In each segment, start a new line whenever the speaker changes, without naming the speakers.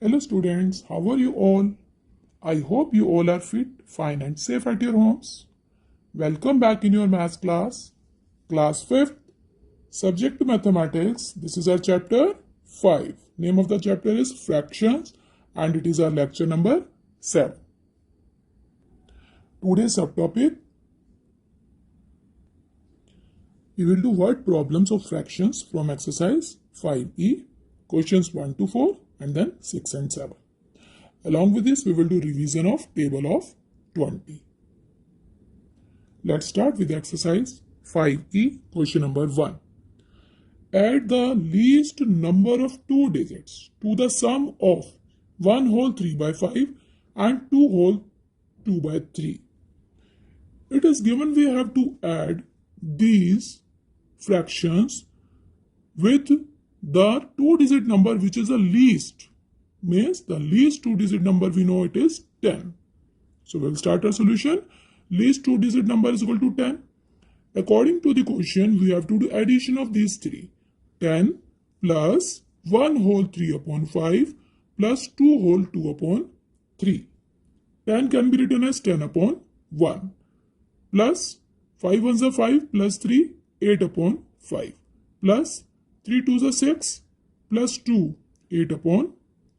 Hello students, how are you all? I hope you all are fit, fine and safe at your homes. Welcome back in your maths class 5th, subject mathematics. This is our chapter 5. Name of the chapter is fractions and it is our lecture number 7. Today's subtopic, we will do word problems of fractions from exercise 5E, questions 1 to 4 and then 6 and 7. Along with this, we will do revision of table of 20. Let's start with exercise 5E, question number 1. Add the least number of two digits to the sum of 1 whole 3 by 5 and 2 whole 2 by 3. It is given we have to add these fractions with the two-digit number which is the least. Means the least two-digit number we know it is 10. So we'll start our solution. Least two-digit number is equal to 10. According to the question, we have to do addition of these three. 10 plus 1 whole 3 upon 5 plus 2 whole 2 upon 3. 10 can be written as 10 upon 1 plus 5 ones are 5 plus 3, 8 upon 5 plus 3 twos are 6 plus 2, 8 upon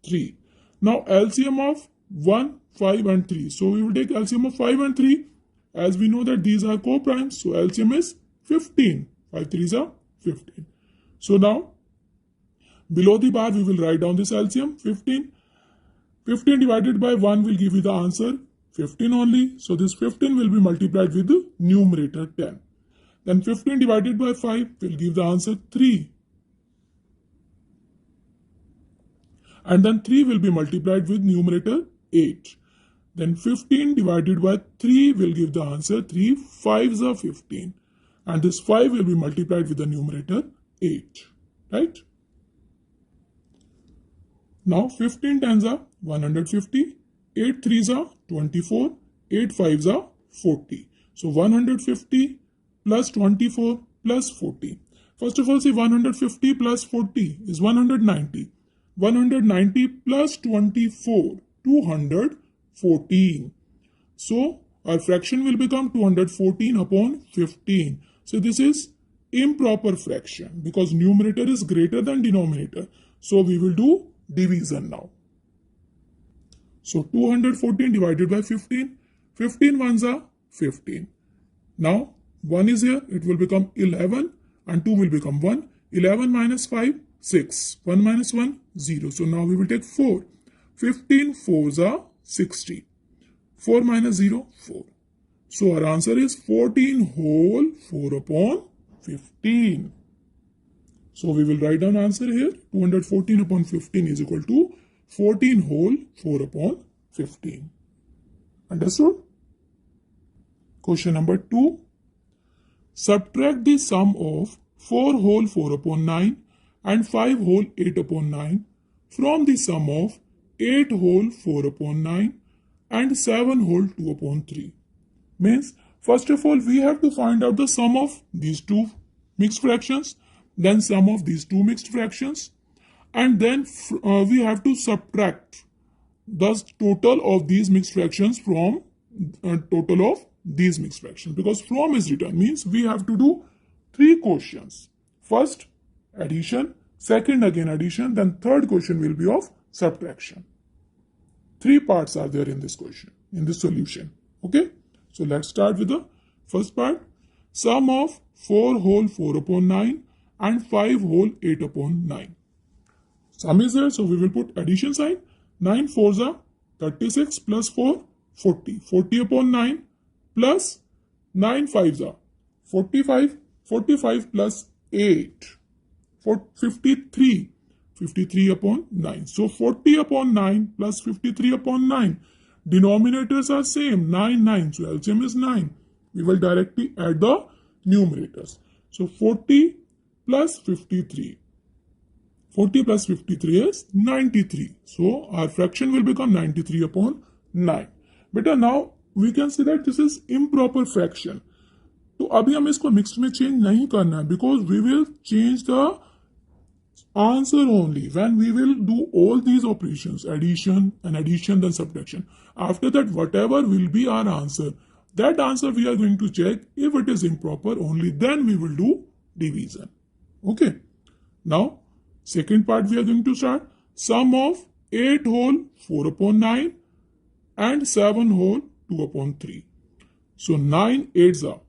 3. Now LCM of 1, 5 and 3. So we will take LCM of 5 and 3 as we know that these are co-primes. So LCM is 15. 5 3s are 15. So now below the bar we will write down this LCM 15. 15 divided by 1 will give you the answer 15 only. So this 15 will be multiplied with the numerator 10. Then 15 divided by 5 will give the answer 3. And then 3 will be multiplied with numerator 8. Then 15 divided by 3 will give the answer 3. 5s are 15. And this 5 will be multiplied with the numerator 8. Right? Now 15 tens are 150. 8 3s are 24. 8 5s are 40. So 150 plus 24 plus 40. First of all, see 150 plus 40 is 190. 190 plus 24, 214. So our fraction will become 214 upon 15. So this is improper fraction because numerator is greater than denominator. So we will do division now. So 214 divided by 15. 15 ones are 15. Now 1 is here. It will become 11 and 2 will become 1. 11 minus 5, 6. 1 minus 1, 0. So now we will take 4. 15 4s are 60. 4 minus 0, 4. So our answer is 14 whole 4 upon 15. So we will write down answer here. 214 upon 15 is equal to 14 whole 4 upon 15. Understood? Question number 2. Subtract the sum of 4 whole 4 upon 9 and 5 whole 8 upon 9 from the sum of 8 whole 4 upon 9 and 7 whole 2 upon 3. Means, first of all, we have to find out the sum of these two mixed fractions, then sum of these two mixed fractions, and then we have to subtract the total of these mixed fractions from total of these mixed fractions, because from is written means we have to do three questions. First addition, second again addition, then third question will be of subtraction. Three parts are there in this question, in this solution. Okay, so let's start with the first part. Sum of 4 whole 4 upon 9 and 5 whole 8 upon 9. Sum is there, so we will put addition sign. 9 4s are 36 plus 4, 40. 40 upon 9 plus 9 5s are 45. 45 plus 8, 53. 53 upon 9. So 40 upon 9 plus 53 upon 9. Denominators are same, 9, 9. So LCM is 9. We will directly add the numerators. So 40 plus 53. 40 plus 53 is 93. So our fraction will become 93 upon 9. But now we can see that this is improper fraction. तो अभी हम इसको mixed में change नहीं करना है because we will change the answer only when we will do all these operations, addition and addition then subtraction. After that, whatever will be our answer, that answer we are going to check. If it is improper, only then we will do division. Okay. Now, second part we are going to start. Sum of 8 whole 4 upon 9 and 7 whole 2 upon 3. So 9 8s are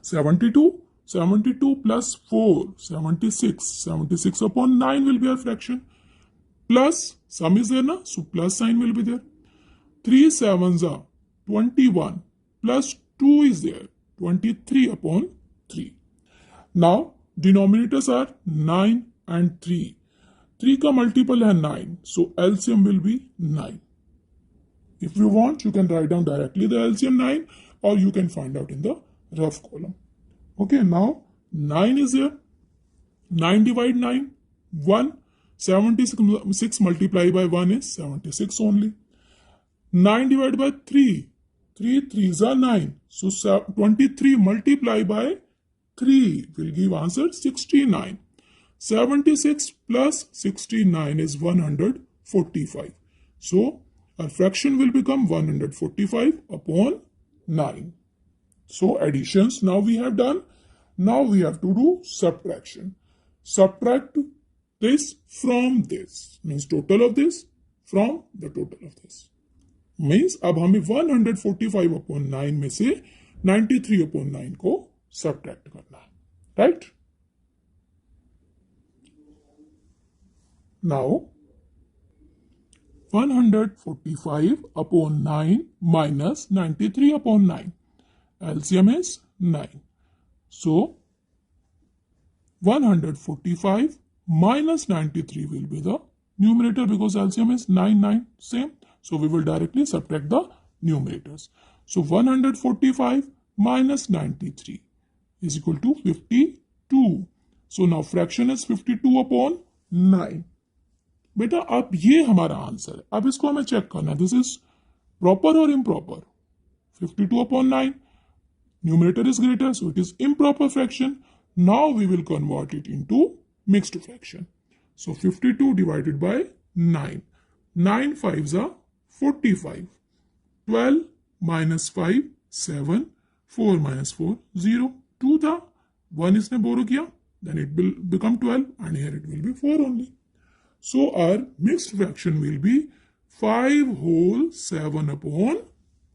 72. 72 plus 4, 76. 76 upon 9 will be our fraction. Plus, sum is there na? So plus sign will be there. 3 7s are 21. Plus 2 is there. 23 upon 3. Now, denominators are 9 and 3. 3 का multiple है 9. So LCM will be 9. If you want, you can write down directly the LCM 9 or you can find out in the rough column. Okay, now 9 is here. 9 divide 9, 1. 76 multiplied by 1 is 76 only. 9 divided by 3. 3 3s are 9. So 23 multiplied by 3 will give answer 69. 76 plus 69 is 145. So our fraction will become 145 upon 9. So additions now we have done. Now we have to do subtraction. Subtract this from this. Means total of this from the total of this. Means अब हमें 145 upon 9 में से 93 upon 9 को subtract करना है. Right? Now 145 upon 9 minus 93 upon 9. LCM is 9. So 145 minus 93 will be the numerator because LCM is 9 same. So we will directly subtract the numerators. So 145 minus 93 is equal to 52. So now fraction is 52 upon 9. बेटा अब ये हमारा answer है. अब इसको हमें check करना है. दिस इज प्रॉपर और improper. 52 upon 9. Numerator is greater, so it is improper fraction. Now we will convert it into mixed fraction. So 52 divided by 9. 9 5s are 45. 12 minus 5, 7. 4 minus 4, 0. 2 था. 1 इसने borrow किया. Then it will become 12 and here it will be 4 only. So our mixed fraction will be 5 whole 7 upon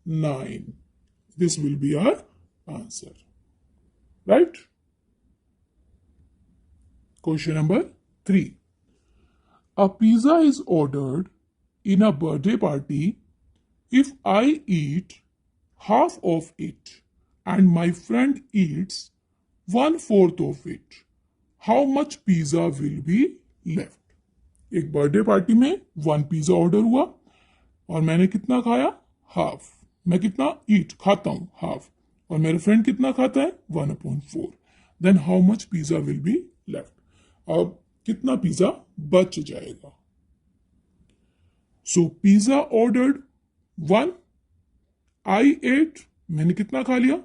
9. This will be our answer. Right? Question number 3. A pizza is ordered in a birthday party. If I eat half of it and my friend eats 1/4 of it, how much pizza will be left? एक birthday party में 1 pizza order हुआ और मैंने कितना खाया? Half. मैं कितना ईट खाता हूं? हाफ. और मेरे फ्रेंड कितना खाता है? 1/4. Then how much pizza will be left? अब कितना पिज्जा बच जाएगा? So pizza ordered 1. I ate. मैंने कितना खा लिया?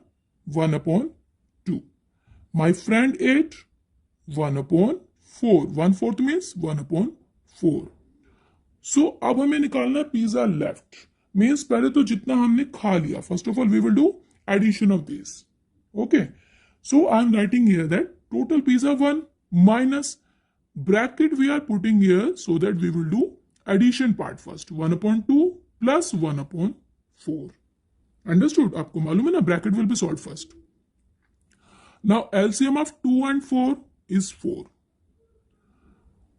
1/2. My friend ate 1/4. 1/4 means 1/4. So अब हमें निकालना है पिज्जा लेफ्ट. मीन्स पहले तो जितना हमने खा लिया. First of all we will do addition of this. Okay. So I am writing here that total pizza 1 minus bracket we are putting here so that we will do addition part first. 1/2 plus 1/4. Understood? आपको मालूम है ना, bracket will be solved first. Now LCM of 2 and 4 is 4.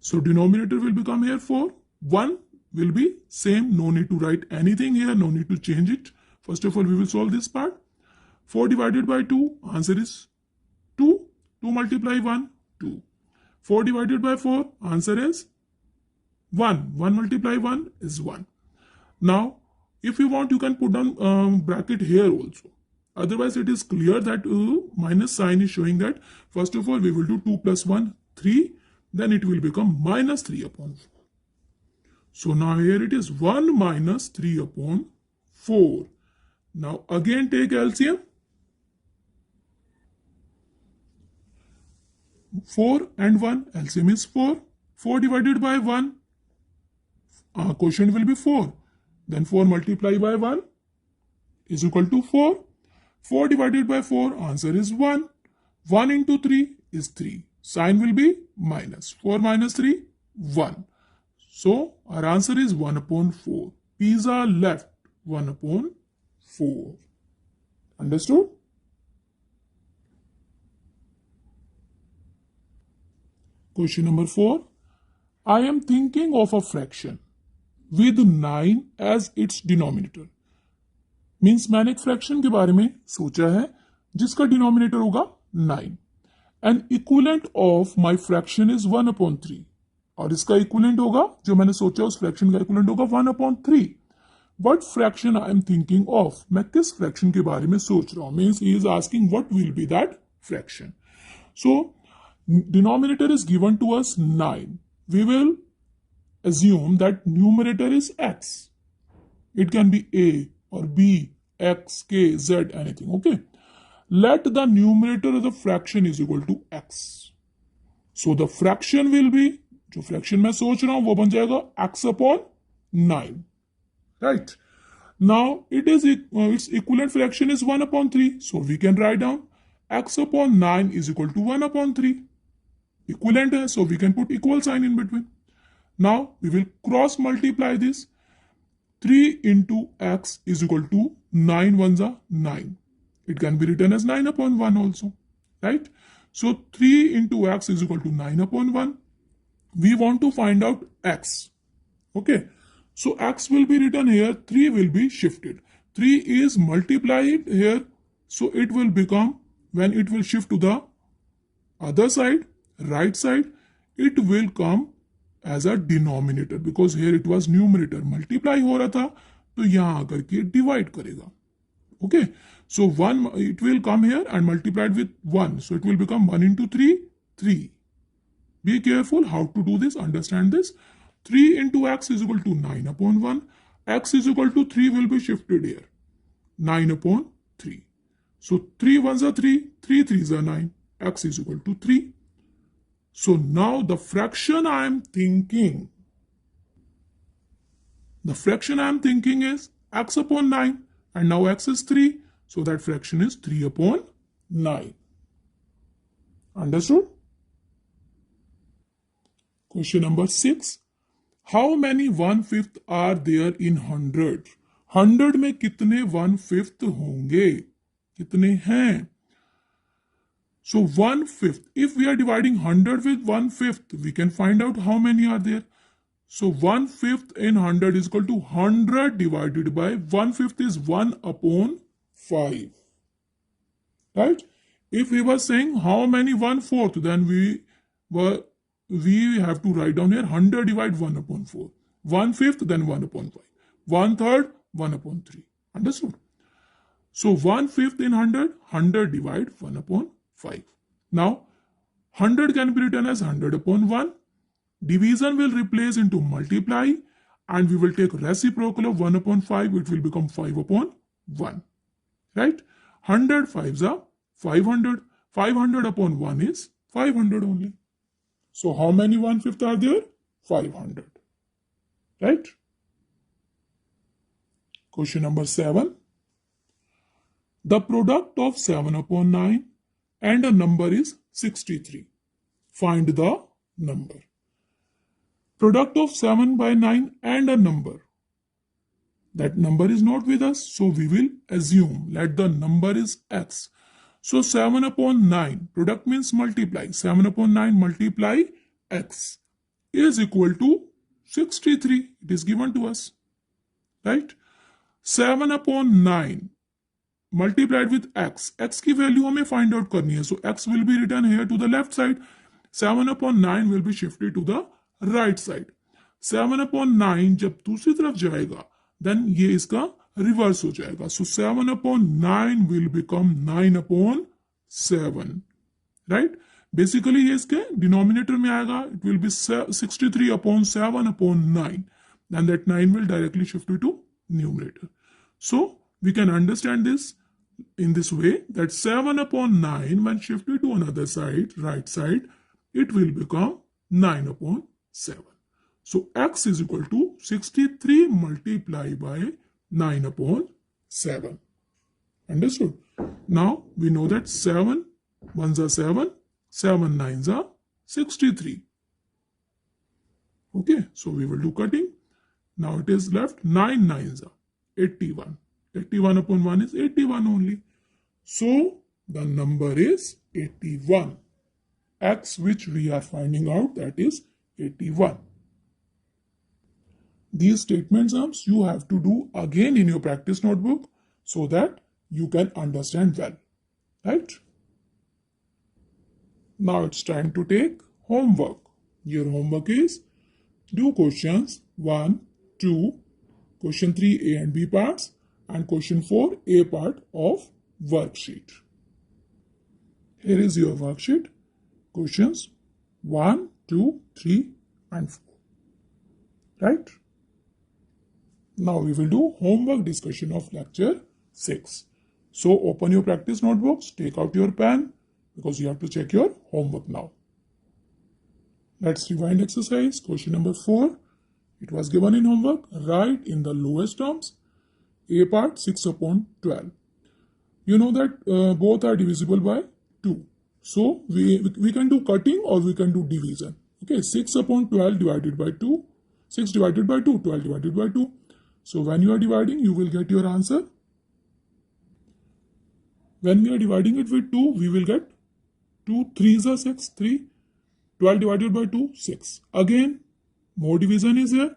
So denominator will become here 4. 1 will be same. No need to write anything here. No need to change it. First of all, we will solve this part. 4 divided by 2. Answer is 2. 2 multiply 1. 2. 4 divided by 4. Answer is 1. 1 multiply 1 is 1. Now, if you want, you can put down bracket here also. Otherwise, it is clear that minus sign is showing that first of all, we will do 2 plus 1, 3. Then it will become minus 3/4. So now here it is 1 minus 3/4. Now again take LCM. 4 and 1, LCM is 4. 4 divided by 1, quotient will be 4. Then 4 multiplied by 1 is equal to 4. 4 divided by 4, answer is 1. 1 into 3 is 3. Sign will be minus. 4 minus 3, 1. So our answer is 1 upon 4. P's are left 1 upon 4. Understood? Question number 4. I am thinking of a fraction with 9 as its denominator. Means मैंने एक fraction के बारे में सोचा है जिसका denominator होगा 9 and equivalent of my fraction is 1 upon 3 और इसका इक्विवेलेंट होगा जो मैंने सोचा उस फ्रैक्शन का इक्विवेलेंट होगा 1 upon 3. What fraction I am thinking of, मैं किस फ्रैक्शन के बारे में सोच रहा हूं. Means he is asking what will be that fraction. So denominator is given to us 9. वी विल assume that numerator is x. It can be a or b, x, k, z, anything. Okay. Let the numerator of the fraction is equal to x. So the fraction will be, जो fraction मैं सोच रहा हूं वो बन जाएगा x upon 9. Right. Now it is its equivalent fraction is 1 upon 3. So we can write down x upon 9 is equal to 1 upon 3. Equivalent है, so we can put equal sign in between. Now we will cross multiply this. 3 into x is equal to 9 ones are 9. It can be written as 9 upon 1 also. Right? So 3 into x is equal to 9 upon 1. We want to find out x. Okay. So x will be written here. 3 will be shifted. 3 is multiplied here. So it will become, when it will shift to the other side, right side, it will come as a denominator because here it was numerator. Multiply हो रहा था तो यहाँ आकर के divide करेगा. Okay. So 1, it will come here and multiplied with 1. So it will become 1 into 3, 3. Be careful how to do this. Understand this. 3 into x is equal to 9 upon 1. X is equal to 3 will be shifted here. 9 upon 3. So 3 ones are 3, 3 threes are 9. X is equal to 3. So now the fraction I am thinking is x upon 9 and now x is 3. So that fraction is 3 upon 9. Understood? Question number 6. How many 1/5 are there in 100? 100 में कितने 1/5 होंगे? कितने हैं? So 1/5, if we are dividing 100 with 1/5, we can find out how many are there. So 1/5 in 100 is equal to 100 divided by 1/5 is 1 upon 5. Right? If we were saying how many 1/4, then we have to write down here 100 divide 1 upon 4. 1/5 then 1 upon 5. 1/3 1 upon 3. Understood? So 1/5 in 100, 100 divide 1 upon 5. Now 100 can be written as 100 upon 1. Division will replace into multiply and we will take reciprocal of 1 upon 5. It will become 5 upon 1. Right? 100 5s are 500. 500 upon 1 is 500 only. So how many 1/5 are there? 500. Right? Question number 7. The product of 7 upon 9 and a number is 63. Find the number. Product of 7 by 9 and a number. That number is not with us, so we will assume let the number is x. So 7 upon 9, product means multiply. 7 upon 9 multiply x is equal to 63. It is given to us. Right? 7 upon 9 multiplied with x. X की value हमें find out करनी है. So x will be written here to the left side. 7 upon 9 will be shifted to the right side. 7 upon 9 जब दूसरी तरफ जाएगा then ये इसका रिवर्स हो जाएगा. So 7 upon 9 will become 9 upon 7. Right? Basically ये इसके डिनोमिनेटर में आएगा. It will be 63 upon 7 upon 9. And that 9 will directly shift to numerator. So we can understand this in this way that 7 upon 9 when shifted to another side, right side, it will become 9 upon 7. So x is equal to 63 multiplied by 9 upon 7. Understood? Now we know that 7 ones are 7, 7 nines are 63. Okay, so we will do cutting. Now it is left 9 nines are 81. 81 upon 1 is 81 only. So the number is 81. X which we are finding out, that is 81. These statement sums you have to do again in your practice notebook so that you can understand well. Right? Now it's time to take homework. Your homework is do questions 1, 2, question 3 A and B parts and question 4 A part of worksheet. Here is your worksheet. Questions 1, 2, 3 and 4. Right? Now we will do homework discussion of lecture 6. So open your practice notebooks, take out your pen because you have to check your homework now. Let's rewind exercise. Question number 4. It was given in homework. Write in the lowest terms A part 6 upon 12. You know that both are divisible by 2. So we can do cutting or we can do division. Okay, 6 upon 12 divided by 2. 6 divided by 2, 12 divided by 2. So when you are dividing, you will get your answer. When we are dividing it with 2, we will get 2 3s are 6, 3. 12 divided by 2, 6. Again, more division is here.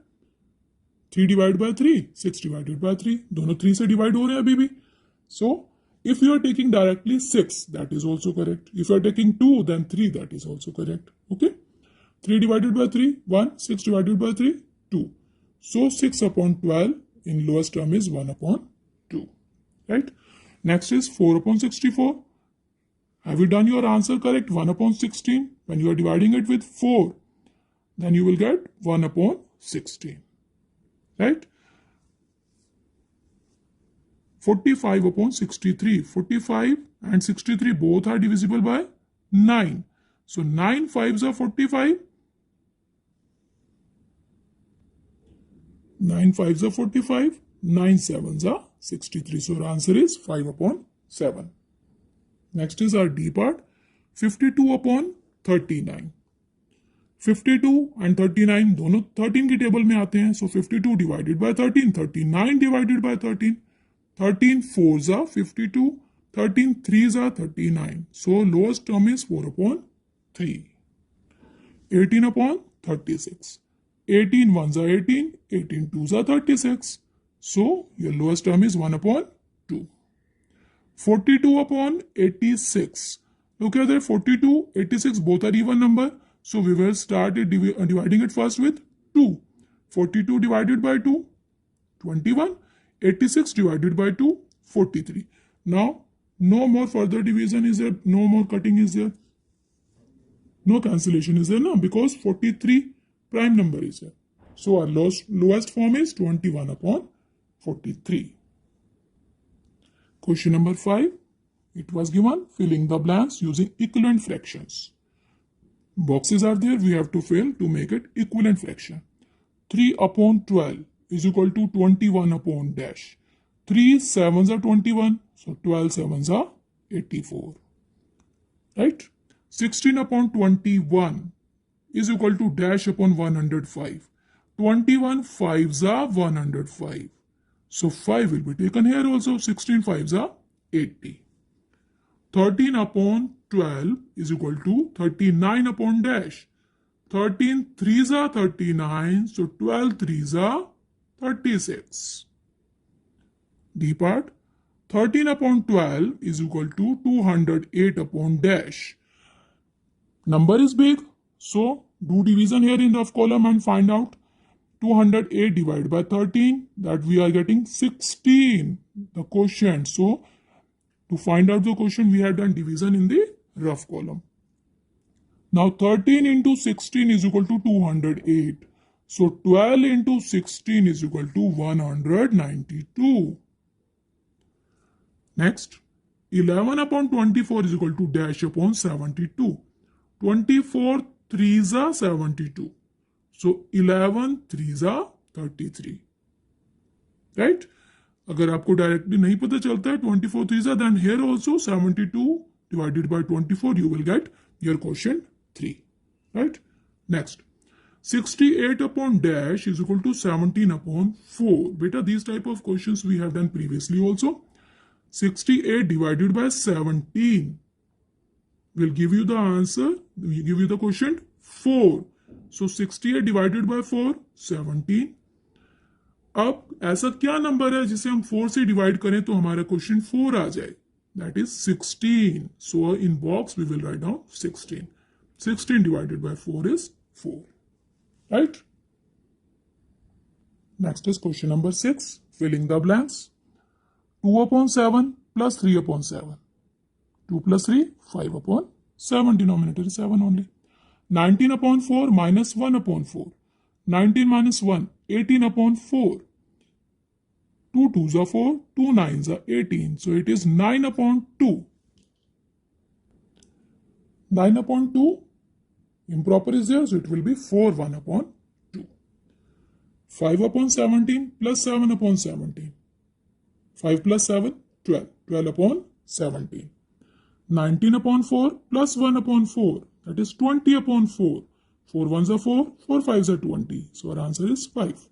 3 divided by 3, 6 divided by 3. दोनों 3 से divide हो रहे हैं अभी भी. So, if you are taking directly 6, that is also correct. If you are taking 2, then 3, that is also correct. Okay? 3 divided by 3, 1. 6 divided by 3, 2. So, 6 upon 12 in lowest term is 1 upon 2. Right? Next is 4 upon 64. Have you done your answer correct? 1 upon 16. When you are dividing it with 4, then you will get 1 upon 16. Right? 45 upon 63. 45 and 63 both are divisible by 9. So 9 5s are 45. 9 5s are 45. 9 7s are 63. So our answer is 5 upon 7. Next is our D part. 52 upon 39. 52 and 39 दोनों 13 की table में आते हैं. So 52 divided by 13. 39 divided by 13. 13 4s are 52. 13 3s are 39. So lowest term is 4 upon 3. 18 upon 36. 18 1s are 18. 18 2s are 36. So your lowest term is 1 upon 2. 42 upon 86. Look here, there 42, 86 both are even number. So we will start dividing it first with 2. 42 divided by 2, 21. 86 divided by 2, 43. Now, no more further division is there, no more cutting is there. No cancellation is there now because 43 prime number is there. So our lowest form is 21 upon 43. Question number 5. It was given filling the blanks using equivalent fractions. Boxes are there, we have to fill to make it equivalent fraction. 3 upon 12 is equal to 21 upon dash. 3 7s are 21, so 12 7s are 84. Right? 16 upon 21 is equal to dash upon 105. 21 5s are 105. So 5 will be taken here also. 16 5s are 80. 13 upon 12 is equal to 39 upon dash. 13 3s are 39. So 12 3s are 36. D part. 13 upon 12 is equal to 208 upon dash. Number is big. So do division here in rough column and find out. 208 divided by 13, that we are getting 16, the quotient. So, to find out the quotient, we have done division in the rough column. Now, 13 into 16 is equal to 208. So, 12 into 16 is equal to 192. Next, 11 upon 24 is equal to dash upon 72. 24 3s are 72. So 11 3s are 33. Right? अगर आपको directly नहीं पता चलता है 24 3s are, then here also 72 divided by 24 you will get your question 3. Right? Next. 68 upon dash is equal to 17 upon 4. Beta, these type of questions we have done previously also. 68 divided by 17 will give you the answer, will give you the quotient 4. So 68 divided by 4, 17. अब ऐसा क्या number है जिसे हम 4 से divide करें तो हमारा क्वेश्चन 4 आ जाए? That is 16. So in box we will write down 16. 16 divided by 4 is 4. Right? Next is question number 6. Filling the blanks. 2 upon 7 plus 3 upon 7. 2 plus 3, 5 upon 7. Denominator is 7 only. 19 upon 4 minus 1 upon 4. 19 minus 1, 18 upon 4. 2 2s are 4, 2 9s are 18. So it is 9 upon 2. 9 upon 2, improper is there, so it will be 4 1 upon 2. 5 upon 17 plus 7 upon 17. 5 plus 7, 12. 12 upon 17. 19 upon 4 plus 1 upon 4. That is 20 upon 4. 4 1s are 4, 4 5s are 20. So our answer is 5.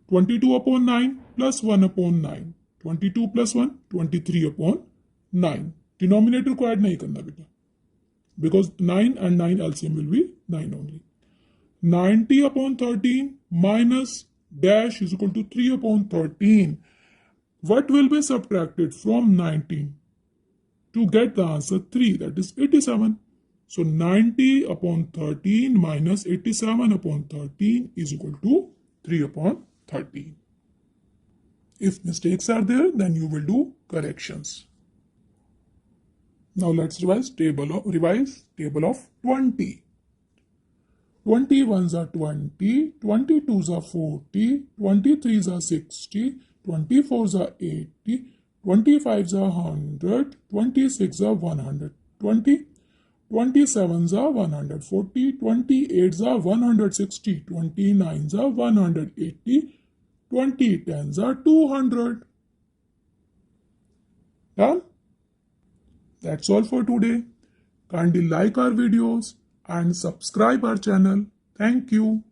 22 upon 9 plus 1 upon 9. 22 plus 1, 23 upon 9. Denominator को add नहीं करना बेटा. Because 9 and 9 LCM will be 9 only. 90 upon 13 minus dash is equal to 3 upon 13. What will be subtracted from 19 to get the answer 3? That is 87. So 90 upon 13 minus 87 upon 13 is equal to 3 upon 13. If mistakes are there, then you will do corrections. Now let's revise table of 20. 21s are 20, 22s are 40, 23s are 60, 24s are 80, 25s are 100, 26 are 120, 27s are 140, 28s are 160, 29s are 180, 2010s are 200. Done? That's all for today. Kindly like our videos and subscribe our channel. Thank you.